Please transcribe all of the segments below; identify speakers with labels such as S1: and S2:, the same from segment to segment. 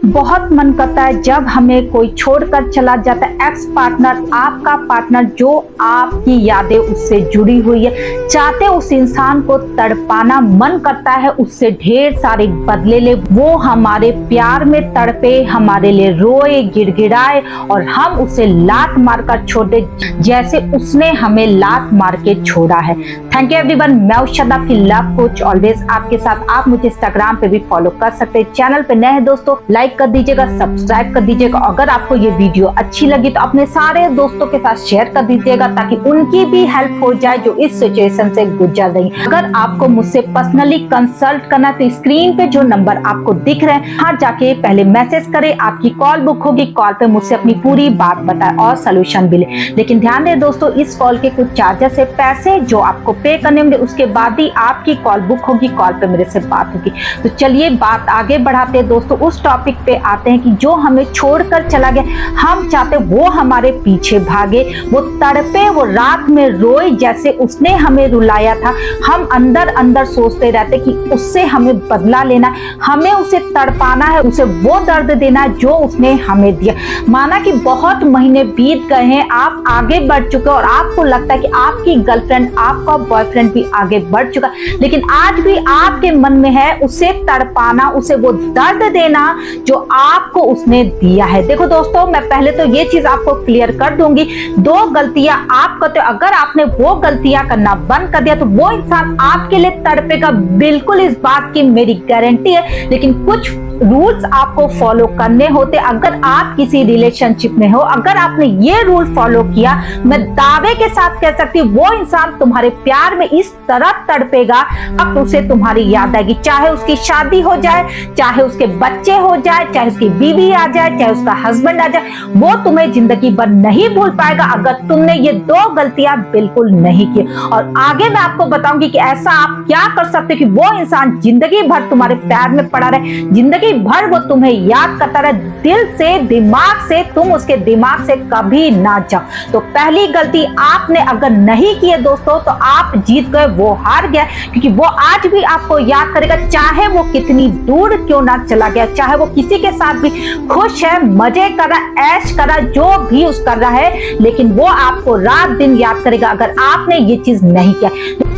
S1: बहुत मन करता है जब हमें कोई छोड़कर चला जाता है, एक्स पार्टनर, आपका पार्टनर जो आपकी यादें उससे जुड़ी हुई है, चाहते उस इंसान को तड़पाना, मन करता है उससे ढेर सारे बदले ले, वो हमारे प्यार में तड़पे, हमारे लिए रोए, गिड़गिड़ाए और हम उसे लात मारकर छोड़ दे जैसे उसने हमें लात मार के छोड़ा है। थैंक यू एवरीवन, मैं उषा की लव कोच ऑलवेज आपके साथ। आप मुझे इंस्टाग्राम पे भी फॉलो कर सकते हैं। चैनल पे नए हैं दोस्तों, लाइक कर दीजिएगा, सब्सक्राइब कर दीजिएगा। अगर आपको ये वीडियो अच्छी लगी तो अपने सारे दोस्तों के साथ शेयर कर दीजिएगा ताकि उनकी भी हेल्प हो जाए जो इस सिचुएशन से गुजर रही है। अगर आपको मुझसे पर्सनली कंसल्ट करना तो स्क्रीन पे जो नंबर आपको दिख रहे हैं, वहां जाके पहले मैसेज करें, आपकी कॉल बुक होगी, कॉल पे मुझसे अपनी पूरी बात बताएं और सोल्यूशन भी ले। लेकिन ध्यान दें दोस्तों, इस कॉल के कुछ चार्जेस है, पैसे जो आपको पे करने होंगे, उसके बाद ही आपकी कॉल बुक होगी, कॉल पे मेरे से बात होगी। तो चलिए बात आगे बढ़ाते हैं दोस्तों, उस टॉपिक पे आते हैं कि जो हमें छोड़कर चला गया, हम चाहते वो हमारे पीछे भागे, वो तड़पे, वो रात में रोए जैसे उसने हमें रुलाया था। हम अंदर अंदर सोचते रहते कि उससे हमें बदला लेना, हमें उसे तड़पाना है, उसे वो दर्द देना है जो उसने हमें दिया। माना कि बहुत महीने बीत गए हैं, आप आगे बढ़ चुके और आपको लगता है कि आपकी गर्लफ्रेंड, आपका बॉयफ्रेंड भी आगे बढ़ चुका, लेकिन आज भी आपके मन में है उसे तड़पाना, उसे वो दर्द देना जो आपको उसने दिया है। देखो दोस्तों, मैं पहले तो ये चीज आपको क्लियर कर दूंगी, दो गलतियां आप करते हो, अगर आपने वो गलतियां करना बंद कर दिया तो वो इंसान आपके लिए तड़पेगा, बिल्कुल इस बात की मेरी गारंटी है। लेकिन कुछ रूल्स आपको फॉलो करने होते। अगर आप किसी रिलेशनशिप में हो, अगर आपने ये रूल फॉलो किया, मैं दावे के साथ कह सकती हूँ वो इंसान तुम्हारे प्यार में इस तरह तड़पेगा, अब उसे तुम्हारी याद आएगी, चाहे उसकी शादी हो जाए, चाहे उसके बच्चे हो जाए, चाहे उसकी बीवी आ जाए, चाहे उसका हस्बैंड आ जाए, वो तुम्हें जिंदगी भर नहीं भूल पाएगा अगर तुमने ये दो गलतियां बिल्कुल नहीं की। और आगे मैं आपको बताऊंगी कि ऐसा आप क्या कर सकते कि वो इंसान जिंदगी भर तुम्हारे प्यार में पड़ा रहे, जिंदगी भर वो तुम्हें याद करता रहे, दिल से, दिमाग से, तुम उसके दिमाग से कभी ना जाओ। तो पहली गलती आपने अगर नहीं की है दोस्तों, तो आप जीत गए, वो हार गया, क्योंकि वो आज भी आपको याद करेगा, चाहे वो कितनी दूर क्यों ना चला गया, चाहे वो किसी के साथ भी खुश है, मजे कर रहा, ऐश कर रहा, जो भी उस कर रहा है, लेकिन वो आपको रात दिन याद करेगा अगर आपने ये चीज नहीं किया।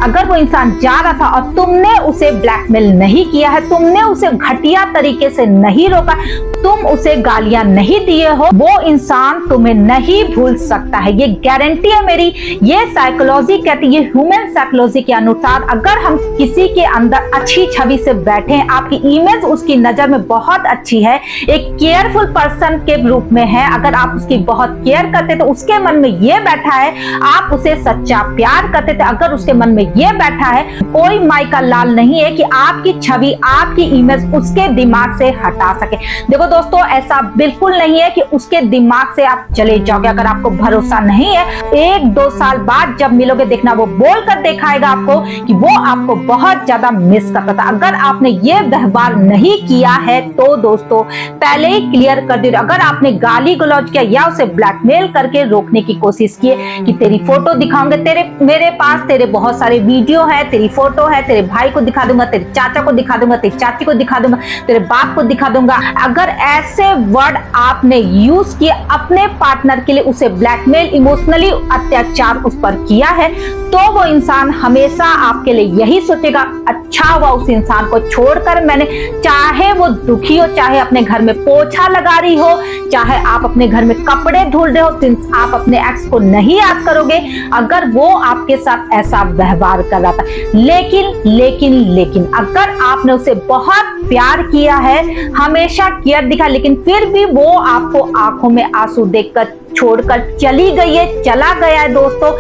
S1: अगर वो इंसान जा रहा था और तुमने उसे ब्लैकमेल नहीं किया है, तुमने उसे घटिया तरीके से नहीं रोका, तुम उसे गालियां नहीं दिए हो, वो इंसान तुम्हें नहीं भूल सकता है, ये गारंटी है मेरी। ये साइकोलॉजी कहती है, ह्यूमन साइकोलॉजी के अनुसार अगर हम किसी के अंदर अच्छी छवि से बैठे हैं, आपकी इमेज उसकी नजर में बहुत अच्छी है, एक केयरफुल पर्सन के रूप में है, अगर आप उसकी बहुत केयर करते तो उसके मन में ये बैठा है आप उसे सच्चा प्यार करते थे, अगर उसके मन में ये बैठा है कोई माई का लाल नहीं है कि आपकी छवि, आपकी इमेज उसके दिमाग से हटा सके। देखो दोस्तों, ऐसा बिल्कुल नहीं है कि उसके दिमाग से आप चले जाओगे। अगर आपको भरोसा नहीं है, 1-2 साल बाद जब मिलोगे देखना, वो बोलकर दिखाएगा आपको कि वो आपको बहुत ज्यादा मिस करता था। अगर आपने ये व्यवहार नहीं किया है तो दोस्तों पहले ही क्लियर कर दीजिए। अगर आपने गाली गलौज किया या उसे ब्लैकमेल करके रोकने की कोशिश की कि तेरी फोटो दिखाऊंगे, मेरे पास तेरे बहुत सारे वीडियो है, तेरी फोटो है, तेरे भाई को दिखा दूंगा, तेरे चाचा को दिखा दूंगा, तेरी चाची को दिखा दूंगा, तेरे बाप को दिखा दूंगा, अगर ऐसे वर्ड आपने यूज किए अपने पार्टनर के लिए, उसे ब्लैकमेल, इमोशनली अत्याचार उस पर किया है, तो वो इंसान हमेशा आपके लिए यही सोचेगा, अच्छा हुआ उस इंसान को छोड़कर मैंने, चाहे वो दुखी हो, चाहे अपने घर में पोछा लगा रही हो, चाहे आप अपने घर में कपड़े धुल रहे हो, आप अपने एक्स को नहीं याद करोगे अगर वो आपके साथ ऐसा व्यवहार कर रहा था। लेकिन अगर आपने उसे बहुत प्यार किया है, हमेशा केयर दिखा, लेकिन फिर भी वो आपको आंखों में आंसू देखकर छोड़कर चली गई है, चला गया है दोस्तों,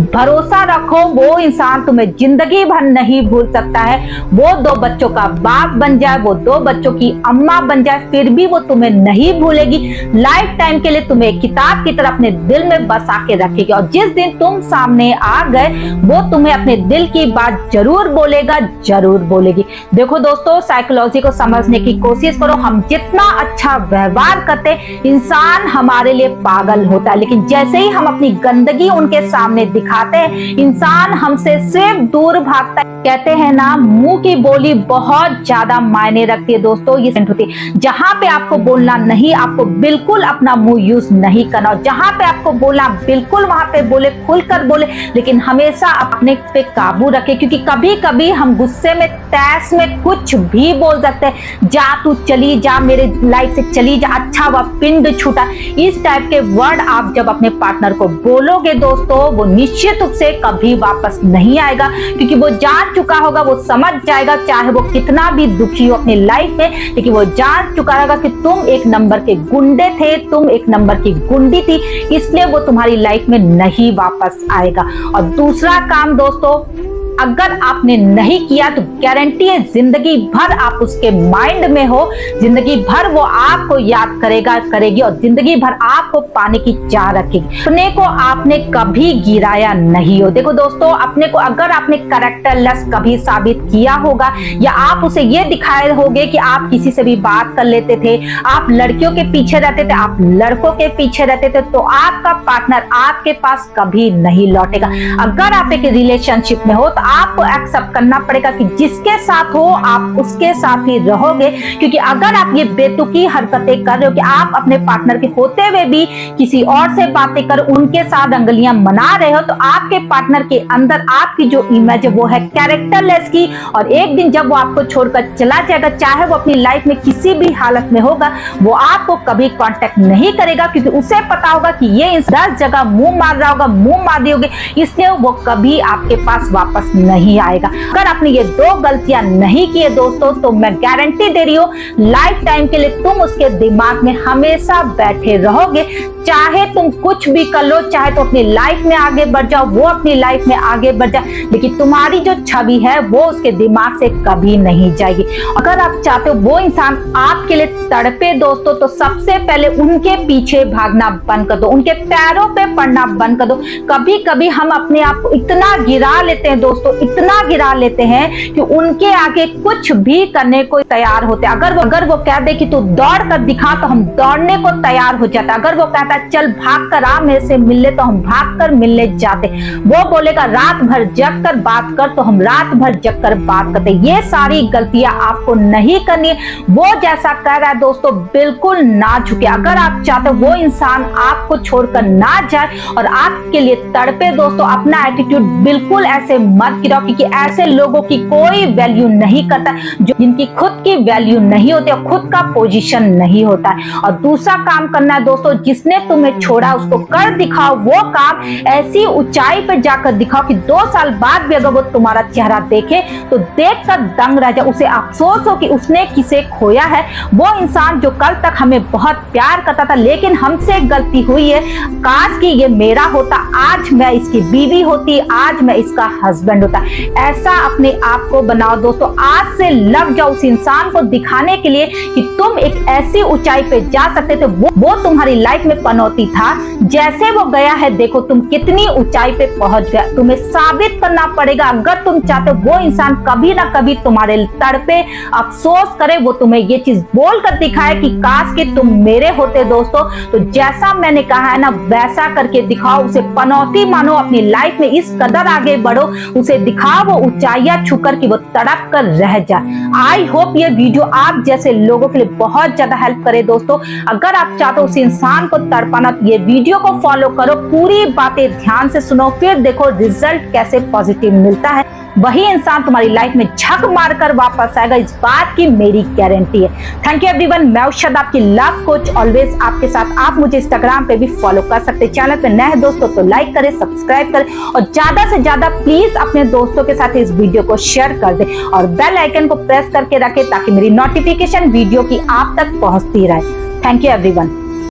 S1: भरोसा रखो वो इंसान तुम्हें जिंदगी भर नहीं भूल सकता है। वो 2 बच्चों का बाप बन जाए, वो 2 बच्चों की अम्मा बन जाए, फिर भी वो तुम्हें नहीं भूलेगी, लाइफ टाइम के लिए तुम्हें किताब की तरह अपने दिल में बसा के रखेगी। और जिस दिन तुम सामने आ गए, वो तुम्हें अपने दिल की बात जरूर बोलेगा, जरूर बोलेगी। देखो दोस्तों, साइकोलॉजी को समझने की कोशिश करो, हम जितना अच्छा व्यवहार करते, इंसान हमारे लिए पागल होता है, लेकिन जैसे ही हम अपनी गंदगी उनके सामने दिखाते हैं, इंसान हमसे सिर्फ दूर भागता है। कहते हैं ना, मुंह की बोली बहुत ज्यादा मायने रखती है दोस्तों। ये होती है जहां पे आपको बोलना नहीं, आपको बिल्कुल अपना मुंह यूज नहीं करना, और जहां पे आपको बोलना बिल्कुल वहां पे बोले, खुलकर बोले, लेकिन हमेशा अपने पे काबू रखे, क्योंकि कभी कभी हम गुस्से में, तैस में कुछ भी बोल सकते हैं। जा तू चली जा, मेरे लाइफ से चली जा, अच्छा वह पिंड छूटा, इस टाइप के वर्ड आप जब अपने पार्टनर को बोलोगे दोस्तों, वो निश्चित रूप से कभी वापस नहीं आएगा, क्योंकि वो जान चुका होगा, वो समझ जाएगा, चाहे वो कितना भी दुखी हो अपनी लाइफ में, लेकिन वो जान चुका होगा कि तुम एक नंबर के गुंडे थे, तुम एक नंबर की गुंडी थी, इसलिए वो तुम्हारी लाइफ में नहीं वापस आएगा। और दूसरा काम दोस्तों, अगर आपने नहीं किया तो गारंटी है जिंदगी भर आप उसके माइंड में हो, जिंदगी भर वो आपको याद करेगा, करेगी, और जिंदगी भर आपको पाने की चाह रखेगी। अपने को आपने कभी गिराया नहीं हो। देखो दोस्तों, अपने को अगर आपने कैरेक्टरलेस कभी साबित किया होगा, या आप उसे ये दिखाए होगे कि आप किसी से भी बात कर लेते थे, आप लड़कियों के पीछे रहते थे, आप लड़कों के पीछे रहते थे, तो आपका पार्टनर आपके पास कभी नहीं लौटेगा। अगर आप एक रिलेशनशिप में हो तो आपको एक्सेप्ट करना पड़ेगा कि जिसके साथ हो आप उसके साथ ही रहोगे, क्योंकि अगर आप ये बेतुकी हरकतें कर रहे हो कि आप अपने पार्टनर के होते हुए भी किसी और से बातें कर, उनके साथ अंगुलियां मना रहे हो, तो आपके पार्टनर के अंदर आपकी जो इमेज है वो है कैरेक्टरलेस की, और एक दिन जब वो आपको छोड़कर चला जाएगा, चाहे वो अपनी लाइफ में किसी भी हालत में होगा, वो आपको कभी कांटेक्ट नहीं करेगा, क्योंकि उसे पता होगा कि ये 10 जगह मुंह मार रहा होगा, मुंह मार दी होगी, इसलिए वो कभी आपके पास वापस नहीं आएगा। अगर आपने ये 2 गलतियां नहीं किए दोस्तों, तो मैं गारंटी दे रही हूँ लाइफ टाइम के लिए तुम उसके दिमाग में हमेशा बैठे रहोगे। चाहे तुम कुछ भी कर लो, चाहे तो अपनी लाइफ में आगे बढ़ जाओ, वो अपनी लाइफ में आगे बढ़ जाए, लेकिन तुम्हारी जो छवि है वो उसके दिमाग से कभी नहीं जाएगी। अगर आप चाहते हो वो इंसान आपके लिए तड़पे दोस्तों, तो सबसे पहले उनके पीछे भागना बंद कर दो, उनके पैरों पे पड़ना बंद कर दो। कभी कभी हम अपने आप को इतना गिरा लेते हैं दोस्तों, इतना गिरा लेते हैं कि उनके आगे कुछ भी करने को तैयार होते हैं। अगर वो कह दे कि तू दौड़ कर दिखा, तो हम दौड़ने को तैयार हो जाता। अगर वो कहता है चल भाग कर आ मेरे से मिलने, तो हम भाग कर मिलने जाते। वो बोलेगा रात भर जग कर बात कर, तो हम रात भर जग कर बात करते। ये सारी गलतियां आपको नहीं करनी है। वो जैसा कह रहा है दोस्तों, बिल्कुल ना झुके। अगर आप चाहते हो वो इंसान आपको छोड़कर ना जाए और आपके लिए तड़पे दोस्तों, अपना एटीट्यूड बिल्कुल ऐसे मत गिराओ, क्योंकि ऐसे लोगों की कोई वैल्यू नहीं करता, जो जिनकी खुद की वैल्यू नहीं होती और खुद का पोजीशन नहीं होता है। और दूसरा काम करना है दोस्तों, जिसने तुम्हें छोड़ा उसको कर दिखाओ वो काम, ऐसी ऊंचाई पर जाकर दिखाओ कि 2 साल बाद भी अगर वो तुम्हारा चेहरा देखे तो देखकर दंग रह जाए, उसे अफसोस हो कि उसने किसे खोया है। वो इंसान जो कल तक हमें बहुत प्यार करता था, लेकिन हमसे गलती हुई है, काश कि ये मेरा होता, आज मैं इसकी बीवी होती, आज मैं इसका हस्बैंड होता। ऐसा अपने आप को बनाओ दोस्तों। आज से लग जाओ उस इंसान को दिखाने के लिए कि तुम एक ऐसी ऊंचाई पे जा सकते थे। वो तुम्हारी लाइफ में पनौती था, जैसे वो गया है देखो तुम कितनी ऊंचाई पे पहुंच गया। तुम्हें साबित करना पड़ेगा, अगर तुम चाहते हो वो इंसान कभी ना कभी तुम्हारे तड़पे, अफसोस करे, वो तुम्हें ये चीज बोलकर दिखाए कि काश कि तुम मेरे होते दोस्तों। तो जैसा मैंने कहा है ना, वैसा करके दिखाओ, उसे पनौती मानो, अपनी लाइफ में इस कदर आगे बढ़ो, उसे दिखाओ वो ऊंचाइयां छूकर कि वो तड़प कर रह जाए। आई होप ये वीडियो आप जैसे लोगों के लिए बहुत ज्यादा हेल्प करे दोस्तों। अगर आप चाहते हो उस इंसान को तड़पाना, तो ये वीडियो को फॉलो करो, पूरी बातें ध्यान से सुनो, फिर देखो रिजल्ट कैसे पॉजिटिव मिलता है। वही इंसान तुम्हारी लाइफ में झक मारकर वापस आएगा, इस बात की मेरी गारंटी है। थैंक यू एवरीवन, मैं उषद आपकी लव कोच, ऑलवेज आपके साथ। आप मुझे इंस्टाग्राम पे भी फॉलो कर सकते हैं। चैनल पे नए हैं दोस्तों तो लाइक करें, सब्सक्राइब करें, और ज्यादा से ज्यादा प्लीज अपने दोस्तों के साथ इस वीडियो को शेयर कर दें, और बेल आइकन को प्रेस करके रखें ताकि मेरी नोटिफिकेशन वीडियो की आप तक पहुंचती रहे। Thank you everyone.